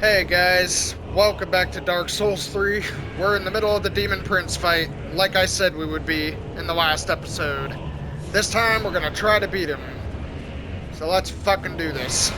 Hey guys, welcome back to Dark Souls 3. We're in the middle of the Demon Prince fight, like I said we would be in the last episode. This time we're gonna try to beat him. So let's fucking do this.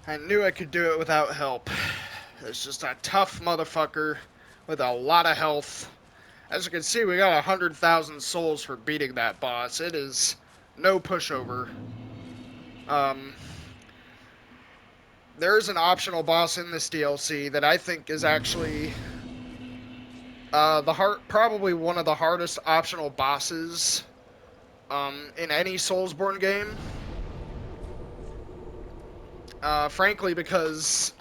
I knew I could do it without help. It's just a tough motherfucker with a lot of health. As you can see, we got 100,000 souls for beating that boss. It is no pushover. There is an optional boss in this DLC that I think is actually probably one of the hardest optional bosses in any Soulsborne game. Frankly, because,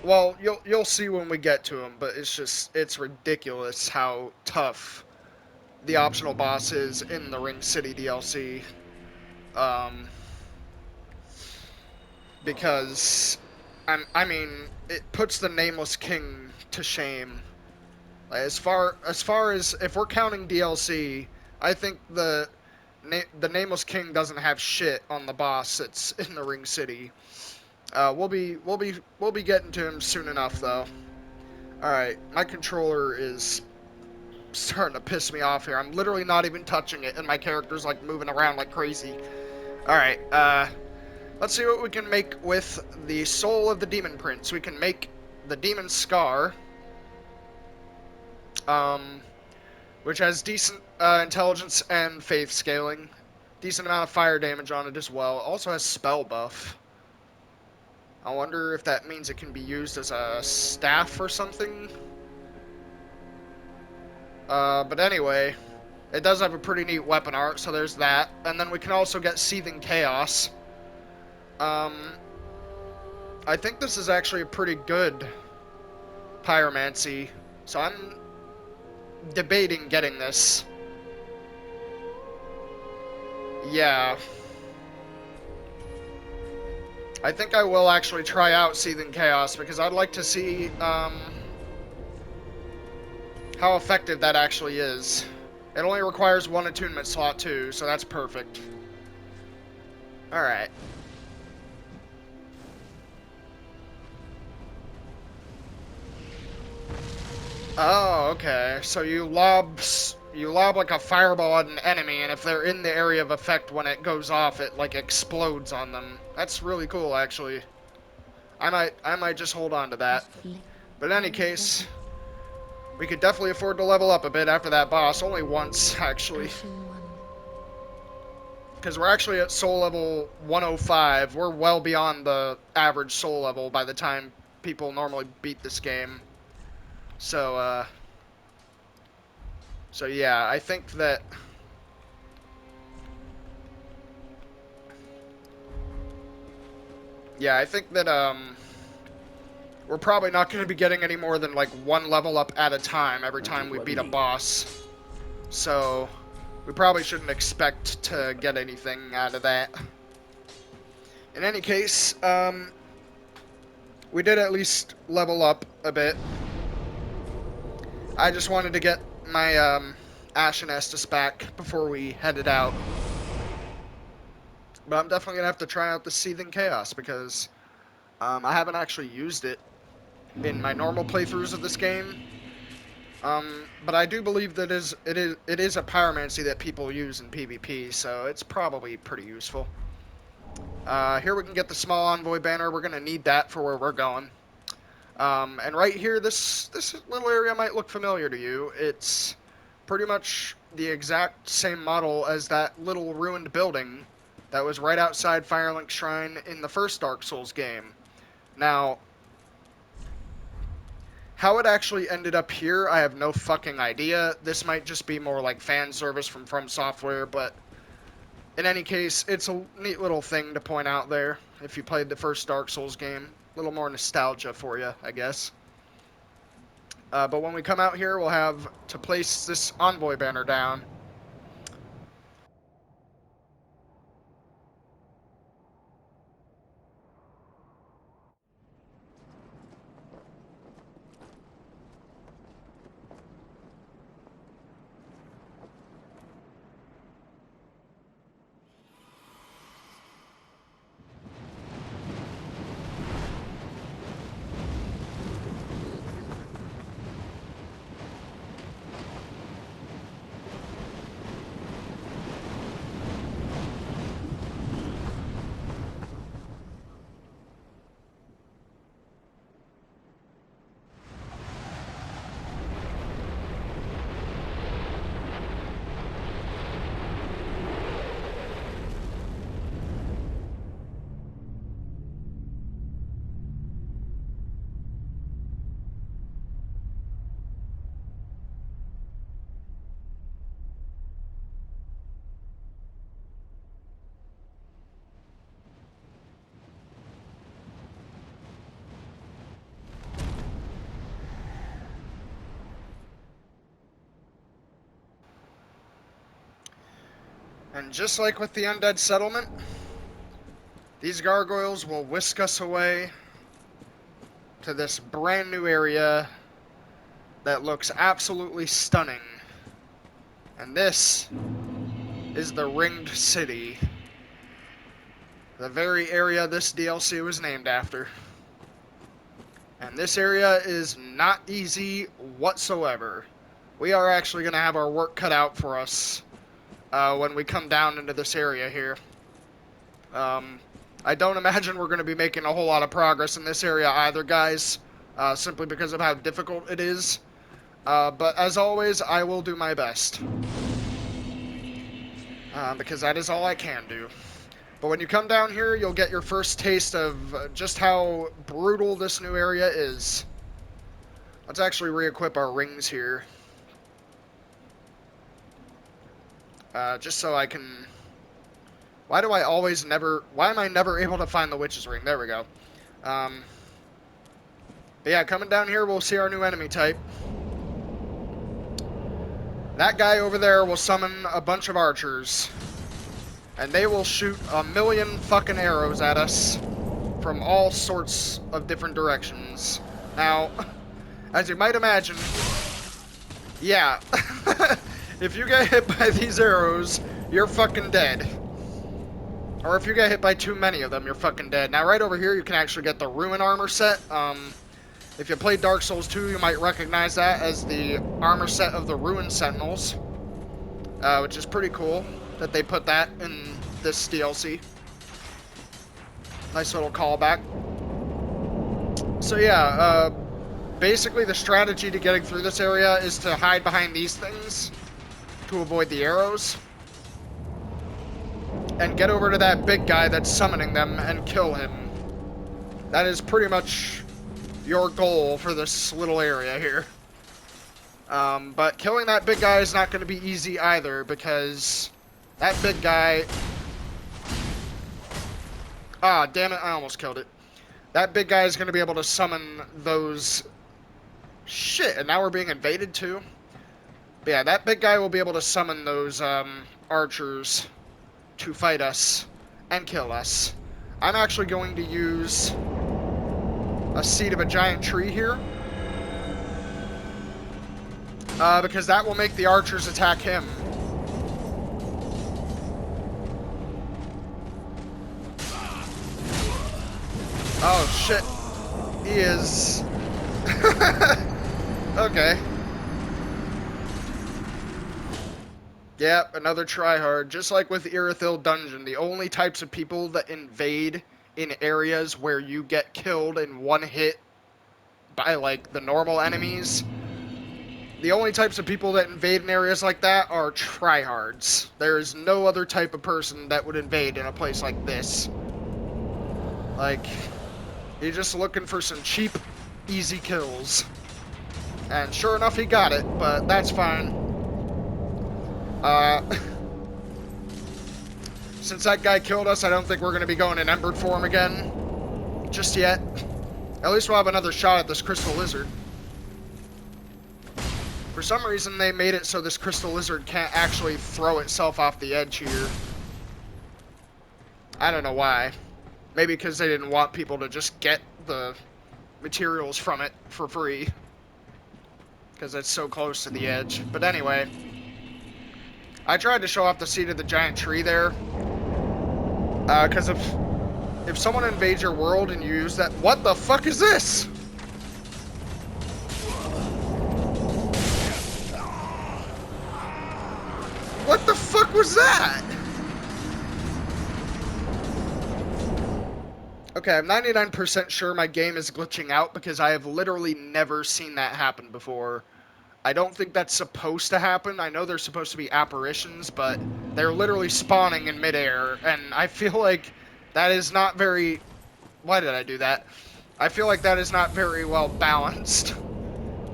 well, you'll see when we get to him, but it's ridiculous how tough the optional boss is in the Ring City DLC. Because I mean, it puts the Nameless King to shame. As far as if we're counting DLC, I think the Nameless King doesn't have shit on the boss that's in the Ring City. We'll be getting to him soon enough, though. All right, my controller is starting to piss me off here. I'm literally not even touching it, and my character's like moving around like crazy. All right, let's see what we can make with the soul of the Demon Prince. We can make the Demon Scar, which has decent intelligence and faith scaling. Decent amount of fire damage on it as well. Also has spell buff. I wonder if that means it can be used as a staff or something. But anyway, it does have a pretty neat weapon art, so there's that. And then we can also get Seething Chaos. I think this is actually a pretty good pyromancy, so I'm debating getting this. Yeah. I think I will actually try out Seething Chaos, because I'd like to see how effective that actually is. It only requires one attunement slot too, so that's perfect. Alright. Oh, okay. So you lob like a fireball at an enemy, and if they're in the area of effect when it goes off, it like explodes on them. That's really cool, actually. I might just hold on to that. But in any case, we could definitely afford to level up a bit after that boss. Only once, actually. Because we're actually at soul level 105. We're well beyond the average soul level by the time people normally beat this game. So, so yeah, I think that... Yeah, I think that, we're probably not going to be getting any more than, like, one level up at a time every time we beat a boss. So, we probably shouldn't expect to get anything out of that. In any case, we did at least level up a bit. I just wanted to get my, Ashen Estus back before we headed out. But I'm definitely going to have to try out the Seething Chaos, because, I haven't actually used it in my normal playthroughs of this game. But I do believe that it is a pyromancy that people use in PvP, so it's probably pretty useful. Here we can get the small Envoy banner. We're going to need that for where we're going. And right here, this little area might look familiar to you. It's pretty much the exact same model as that little ruined building that was right outside Firelink Shrine in the first Dark Souls game. Now, how it actually ended up here, I have no fucking idea. This might just be more like fan service from Software, but in any case, it's a neat little thing to point out there if you played the first Dark Souls game. A little more nostalgia for you, I guess. But when we come out here, we'll have to place this Envoy banner down. And just like with the undead settlement, these gargoyles will whisk us away to this brand new area that looks absolutely stunning. And this is the Ringed City, the very area this DLC was named after. And this area is not easy whatsoever. We are actually going to have our work cut out for us when we come down into this area here. I don't imagine we're going to be making a whole lot of progress in this area either, guys, simply because of how difficult it is. But as always, I will do my best. Because that is all I can do. But when you come down here, you'll get your first taste of just how brutal this new area is. Let's actually re-equip our rings here. Just so I can... Why am I never able to find the witch's ring? There we go. But yeah, coming down here, we'll see our new enemy type. That guy over there will summon a bunch of archers. And they will shoot a million fucking arrows at us from all sorts of different directions. Now, as you might imagine, yeah, if you get hit by these arrows, you're fucking dead. Or if you get hit by too many of them, you're fucking dead. Now, right over here, you can actually get the Ruin armor set. If you played Dark Souls 2, you might recognize that as the armor set of the Ruin Sentinels, which is pretty cool that they put that in this DLC. Nice little callback. So yeah, basically the strategy to getting through this area is to hide behind these things to avoid the arrows. And get over to that big guy that's summoning them and kill him. That is pretty much your goal for this little area here. But killing that big guy is not going to be easy either, because that big guy... Ah, damn it, I almost killed it. That big guy is going to be able to summon those... Shit, and now we're being invaded too? But yeah, that big guy will be able to summon those archers to fight us and kill us. I'm actually going to use a seed of a giant tree here. Because that will make the archers attack him. Oh, shit. He is... Okay. Yep, another tryhard. Just like with Irithyll Dungeon, the only types of people that invade in areas where you get killed in one hit by, like, the normal enemies... The only types of people that invade in areas like that are tryhards. There is no other type of person that would invade in a place like this. Like, you're just looking for some cheap, easy kills. And sure enough, he got it, but that's fine. Since that guy killed us, I don't think we're going to be going in Embered form again. Just yet. At least we'll have another shot at this Crystal Lizard. For some reason, they made it so this Crystal Lizard can't actually throw itself off the edge here. I don't know why. Maybe because they didn't want people to just get the materials from it for free. Because it's so close to the edge. But anyway. I tried to show off the seed of the giant tree there. Because if someone invades your world and you use that... What the fuck is this? What the fuck was that? Okay, I'm 99% sure my game is glitching out because I have literally never seen that happen before. I don't think that's supposed to happen. I know they're supposed to be apparitions, but they're literally spawning in midair, and I feel like that is not very... Why did I do that? I feel like that is not very well balanced.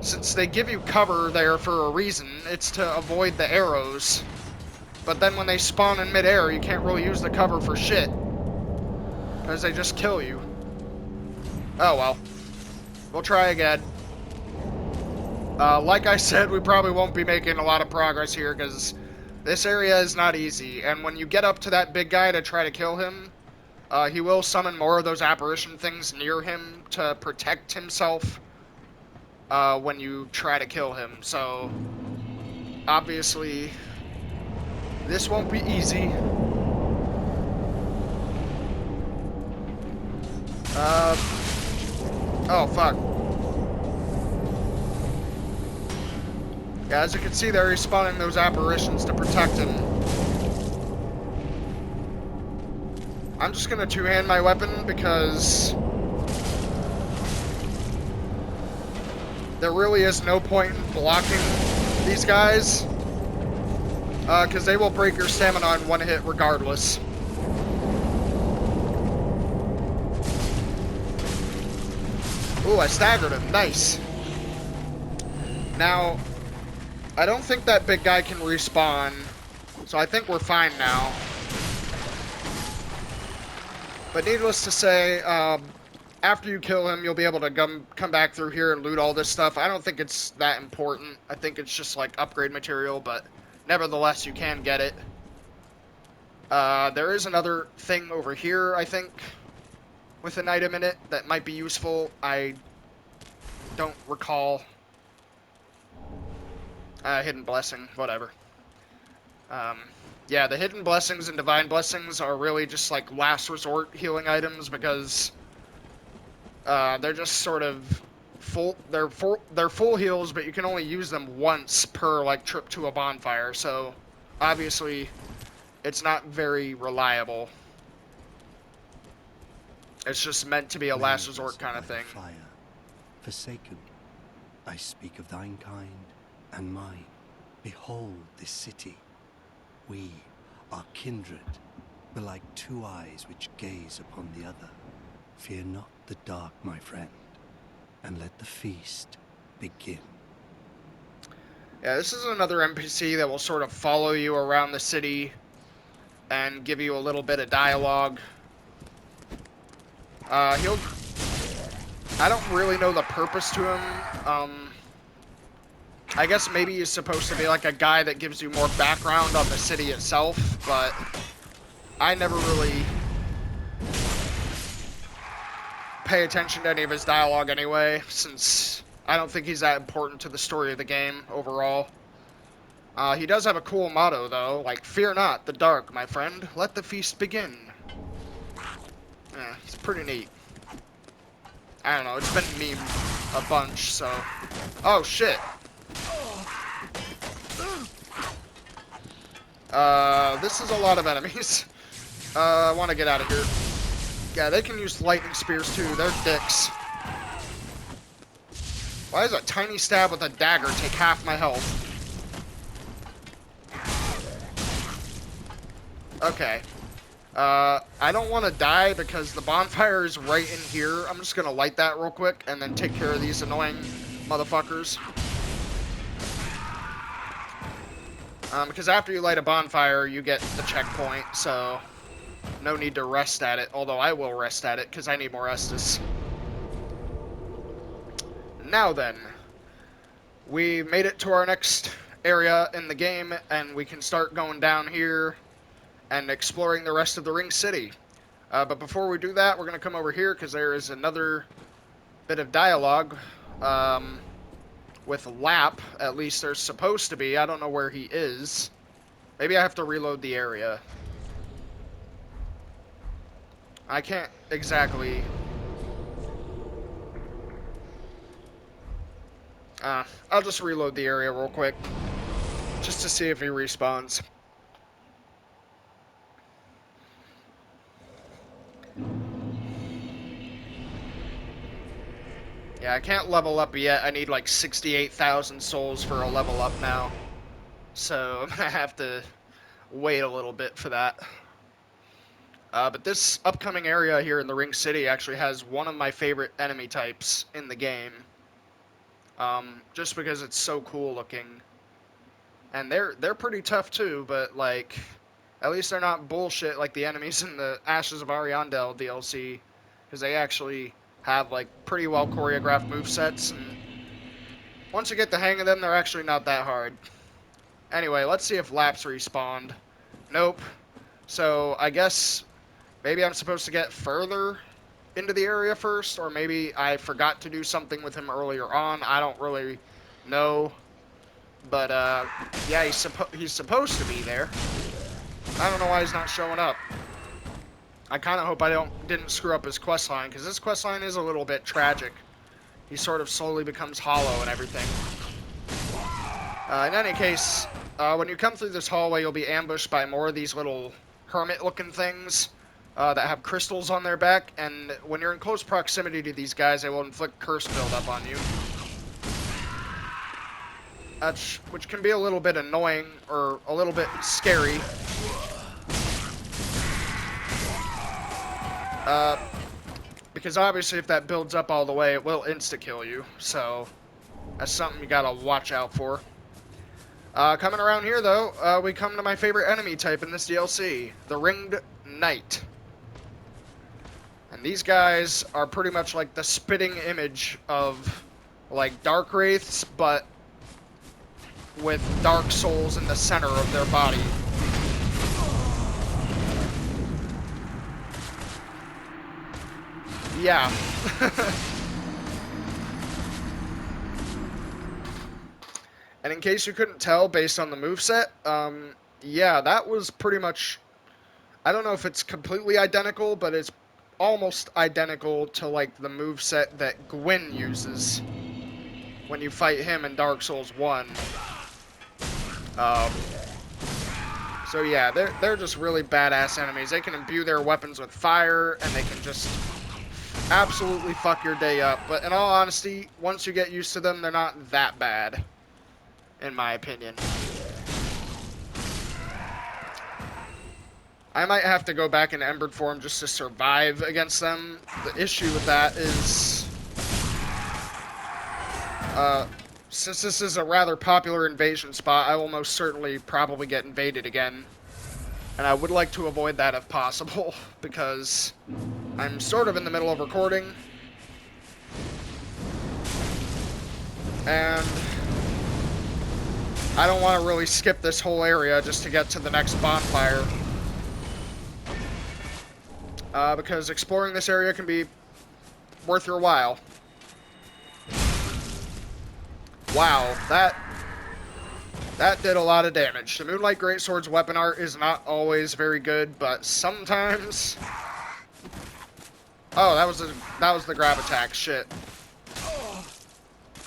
Since they give you cover there for a reason, it's to avoid the arrows. But then when they spawn in midair, you can't really use the cover for shit. Because they just kill you. Oh well. We'll try again. Like I said, we probably won't be making a lot of progress here, because This area is not easy, and when you get up to that big guy to try to kill him, he will summon more of those apparition things near him to protect himself when you try to kill him. So, obviously, this won't be easy. Oh, fuck. Yeah, as you can see, they're respawning those apparitions to protect him. I'm just gonna two-hand my weapon because there really is no point in blocking these guys, because they will break your stamina in one hit regardless. Ooh, I staggered him. Nice. Now, I don't think that big guy can respawn, so I think we're fine now. But needless to say, after you kill him, you'll be able to come back through here and loot all this stuff. I don't think it's that important. I think it's just like upgrade material, but nevertheless, you can get it. There is another thing over here, I think, with an item in it that might be useful. I don't recall. Hidden blessing, whatever. Yeah, the hidden blessings and divine blessings are really just like last resort healing items because they're just sort of full. They're full heals, but you can only use them once per like trip to a bonfire. So obviously, it's not very reliable. It's just meant to be a last resort kind of thing. Fire, forsaken, I speak of thine kind and mine. Behold this city. We are kindred, but like two eyes which gaze upon the other. Fear not the dark, my friend, and let the feast begin. Yeah, this is another NPC that will sort of follow you around the city and give you a little bit of dialogue. I don't really know the purpose to him. I guess maybe he's supposed to be like a guy that gives you more background on the city itself, but I never really pay attention to any of his dialogue anyway, since I don't think he's that important to the story of the game overall. He does have a cool motto, though, like, "Fear not the dark, my friend. Let the feast begin." Yeah, it's pretty neat. I don't know, it's been memed a bunch, so... Oh, shit. This is a lot of enemies. I want to get out of here. Yeah, they can use lightning spears too. They're dicks. Why does a tiny stab with a dagger take half my health? Okay. I don't want to die because the bonfire is right in here. I'm just going to light that real quick and then take care of these annoying motherfuckers. Because after you light a bonfire, you get the checkpoint, so no need to rest at it. Although I will rest at it, because I need more Estus. Now then, we made it to our next area in the game, and we can start going down here and exploring the rest of the Ring City. But before we do that, we're going to come over here, because there is another bit of dialogue. With Lap, at least there's supposed to be. I don't know where he is. Maybe I have to reload the area. I can't exactly... I'll just reload the area real quick. Just to see if he respawns. Yeah, I can't level up yet. I need like 68,000 souls for a level up now. So I'm gonna have to wait a little bit for that. But this upcoming area here in the Ring City actually has one of my favorite enemy types in the game. Just because it's so cool looking. And they're pretty tough too, but like, at least they're not bullshit like the enemies in the Ashes of Ariandel DLC. Because they actually have like pretty well choreographed movesets, and once you get the hang of them, they're actually not that hard. Anyway, let's see if Laps respawned. Nope. So I guess maybe I'm supposed to get further into the area first, or maybe I forgot to do something with him earlier on. I don't really know. But, yeah, he's supposed to be there. I don't know why he's not showing up. I kind of hope I didn't screw up his questline, because this questline is a little bit tragic. He sort of slowly becomes hollow and everything. In any case, when you come through this hallway, you'll be ambushed by more of these little hermit-looking things that have crystals on their back, and when you're in close proximity to these guys, they will inflict curse buildup on you. Which can be a little bit annoying, or a little bit scary. Because obviously if that builds up all the way, it will insta-kill you, so that's something you gotta watch out for. Coming around here, though, we come to my favorite enemy type in this DLC, the Ringed Knight. And these guys are pretty much like the spitting image of, like, Dark Wraiths, but with Dark Souls in the center of their body. Yeah. And in case you couldn't tell based on the moveset, yeah, that was pretty much... I don't know if it's completely identical, but it's almost identical to, like, the moveset that Gwyn uses when you fight him in Dark Souls 1. So yeah, they're just really badass enemies. They can imbue their weapons with fire, and they can just absolutely fuck your day up. But in all honesty, once you get used to them, they're not that bad, in my opinion. I might have to go back in Embered form just to survive against them. The issue with that is, since this is a rather popular invasion spot, I will most certainly probably get invaded again. And I would like to avoid that if possible, because I'm sort of in the middle of recording. And I don't want to really skip this whole area just to get to the next bonfire. Because exploring this area can be worth your while. Wow, that did a lot of damage. The Moonlight Greatsword's weapon art is not always very good, but sometimes... Oh, that was the grab attack, shit.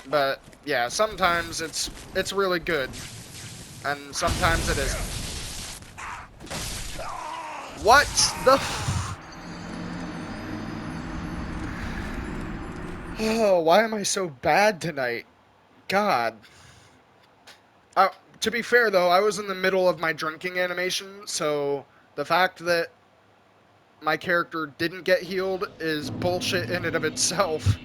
But yeah, sometimes it's really good, and sometimes it isn't. What the? Oh, why am I so bad tonight? God. To be fair, though, I was in the middle of my drinking animation, so the fact that my character didn't get healed is bullshit in and of itself.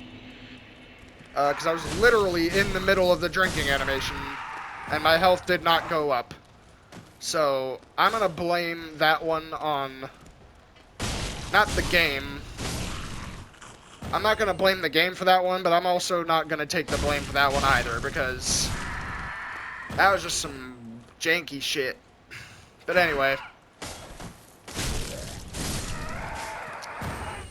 Because I was literally in the middle of the drinking animation, and my health did not go up. So, I'm gonna blame that one on... not the game. I'm not gonna blame the game for that one, but I'm also not gonna take the blame for that one either, because... that was just some janky shit. But anyway.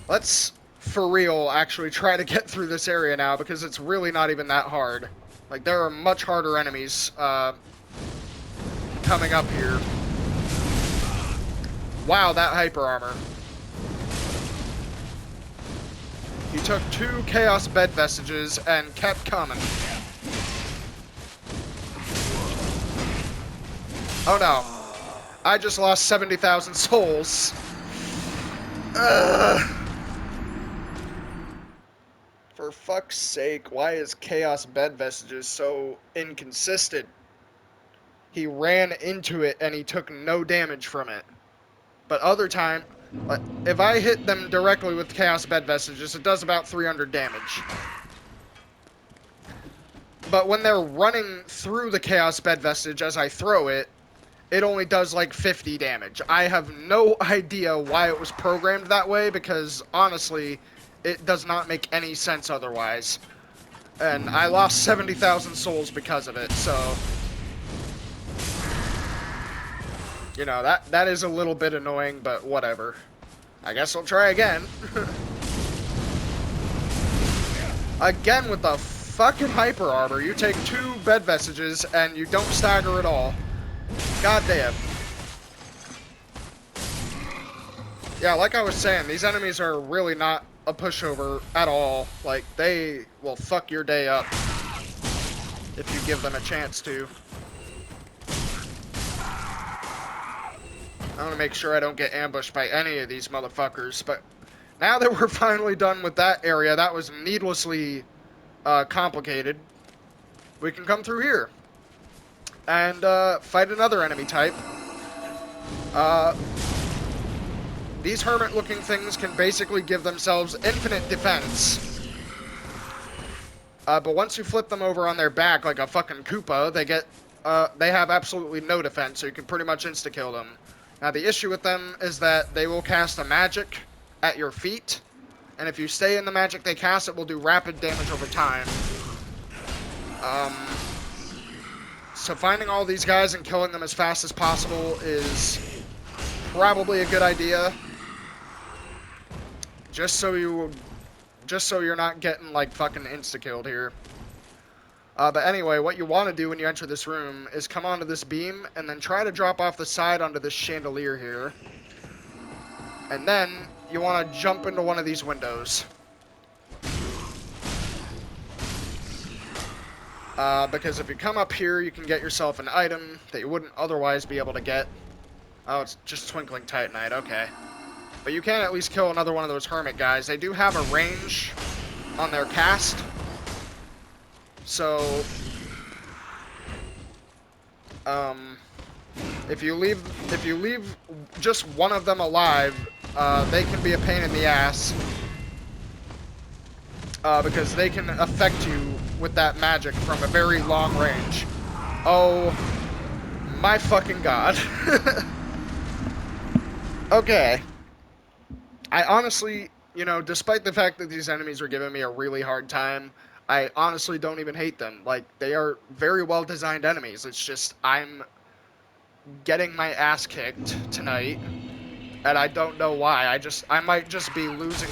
Let's, for real, actually try to get through this area now, because it's really not even that hard. Like, there are much harder enemies, coming up here. Wow, that hyper armor. He took 2 Chaos Bed Vestiges and kept coming. Oh no. I just lost 70,000 souls. For fuck's sake, why is Chaos Bed Vestiges so inconsistent? He ran into it and he took no damage from it. But other time, if I hit them directly with Chaos Bed Vestiges, it does about 300 damage. But when they're running through the Chaos Bed Vestige as I throw it, it only does like 50 damage. I have no idea why it was programmed that way, because honestly, it does not make any sense otherwise. And I lost 70,000 souls because of it, so... You know, that is a little bit annoying, but whatever. I guess I'll try again. Again with the fucking hyper armor. You take 2 bed vestiges and you don't stagger at all. God damn. Yeah, like I was saying, these enemies are really not a pushover at all. Like, they will fuck your day up if you give them a chance to. I want to make sure I don't get ambushed by any of these motherfuckers. But now that we're finally done with that area, that was needlessly complicated, we can come through here and fight another enemy type. These hermit-looking things can basically give themselves infinite defense. But once you flip them over on their back like a fucking Koopa, they have absolutely no defense, so you can pretty much insta-kill them. Now, the issue with them is that they will cast a magic at your feet, and if you stay in the magic they cast, it will do rapid damage over time. So finding all these guys and killing them as fast as possible is probably a good idea. Just so you're not getting, like, fucking insta-killed here. But anyway, what you want to do when you enter this room is come onto this beam and then try to drop off the side onto this chandelier here. And then you want to jump into one of these windows. Because if you come up here, you can get yourself an item that you wouldn't otherwise be able to get. Oh, it's just Twinkling Titanite, okay. But you can at least kill another one of those hermit guys. They do have a range on their cast. So, if you leave just one of them alive, they can be a pain in the ass. Because they can affect you with that magic from a very long range. Oh, my fucking god. Okay. I honestly, you know, despite the fact that these enemies are giving me a really hard time, I honestly don't even hate them. Like, they are very well-designed enemies. It's just, I'm getting my ass kicked tonight, and I don't know why. I might just be losing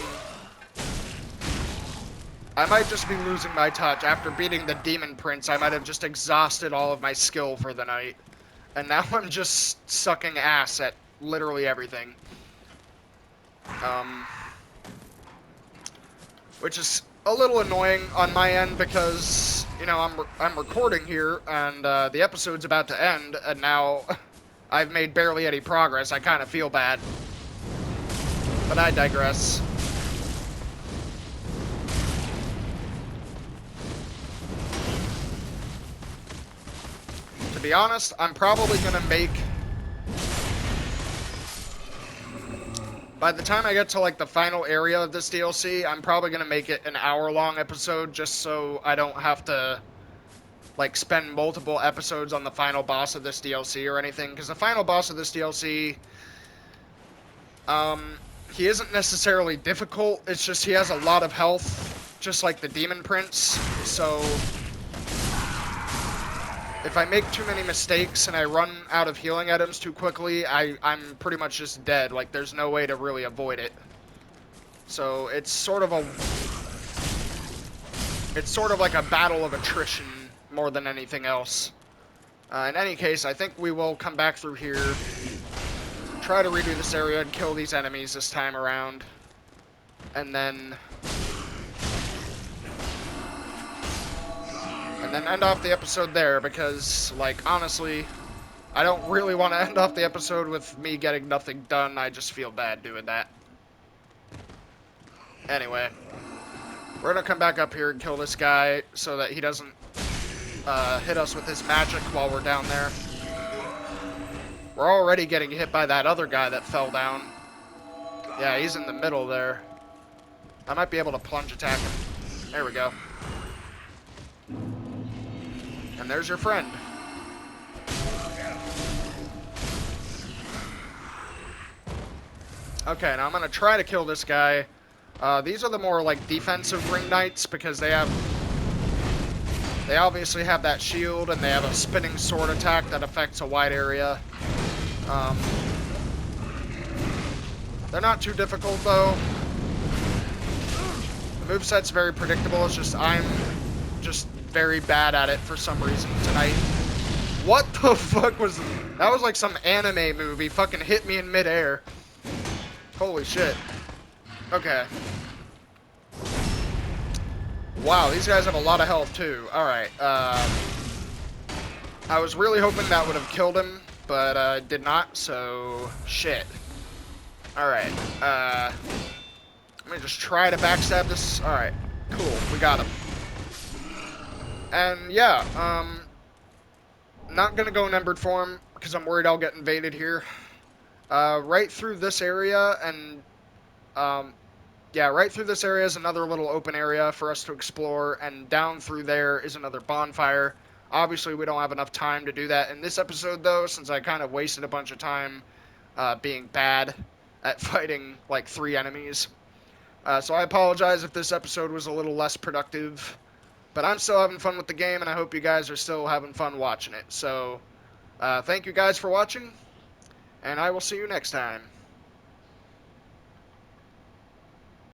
my touch. After beating the Demon Prince, I might have just exhausted all of my skill for the night. And now I'm just sucking ass at literally everything. Which is a little annoying on my end because, you know, I'm recording here and the episode's about to end, and now I've made barely any progress. I kind of feel bad. But I digress. To be honest, I'm probably going to make... By the time I get to, like, the final area of this DLC, I'm probably going to make it an hour-long episode just so I don't have to, like, spend multiple episodes on the final boss of this DLC or anything. Because the final boss of this DLC, he isn't necessarily difficult. It's just he has a lot of health, just like the Demon Prince. So if I make too many mistakes and I run out of healing items too quickly, I'm pretty much just dead. Like, there's no way to really avoid it. So it's sort of like a battle of attrition more than anything else. In any case, I think we will come back through here, try to redo this area and kill these enemies this time around. And then end off the episode there, because, like, honestly, I don't really want to end off the episode with me getting nothing done. I just feel bad doing that. Anyway, we're gonna come back up here and kill this guy so that he doesn't hit us with his magic while we're down there. We're already getting hit by that other guy that fell down. Yeah, he's in the middle there. I might be able to plunge attack him. There we go. And there's your friend. Okay, now I'm going to try to kill this guy. These are the more, like, defensive ring knights because they obviously have that shield and they have a spinning sword attack that affects a wide area. Um, they're not too difficult, though. The moveset's very predictable. It's just I'm just very bad at it for some reason tonight. What the fuck was... That was like some anime movie. Fucking hit me in midair. Holy shit. Okay. Wow, these guys have a lot of health, too. Alright, I was really hoping that would have killed him, but did not, so... Shit. Alright, let me just try to backstab this. Alright, cool, we got him. And, yeah, not gonna go in Embered form, because I'm worried I'll get invaded here. Right through this area, and, yeah, right through this area is another little open area for us to explore, and down through there is another bonfire. Obviously, we don't have enough time to do that in this episode, though, since I kind of wasted a bunch of time being bad at fighting, like, 3 enemies. So I apologize if this episode was a little less productive, but I'm still having fun with the game, and I hope you guys are still having fun watching it. So, thank you guys for watching, and I will see you next time.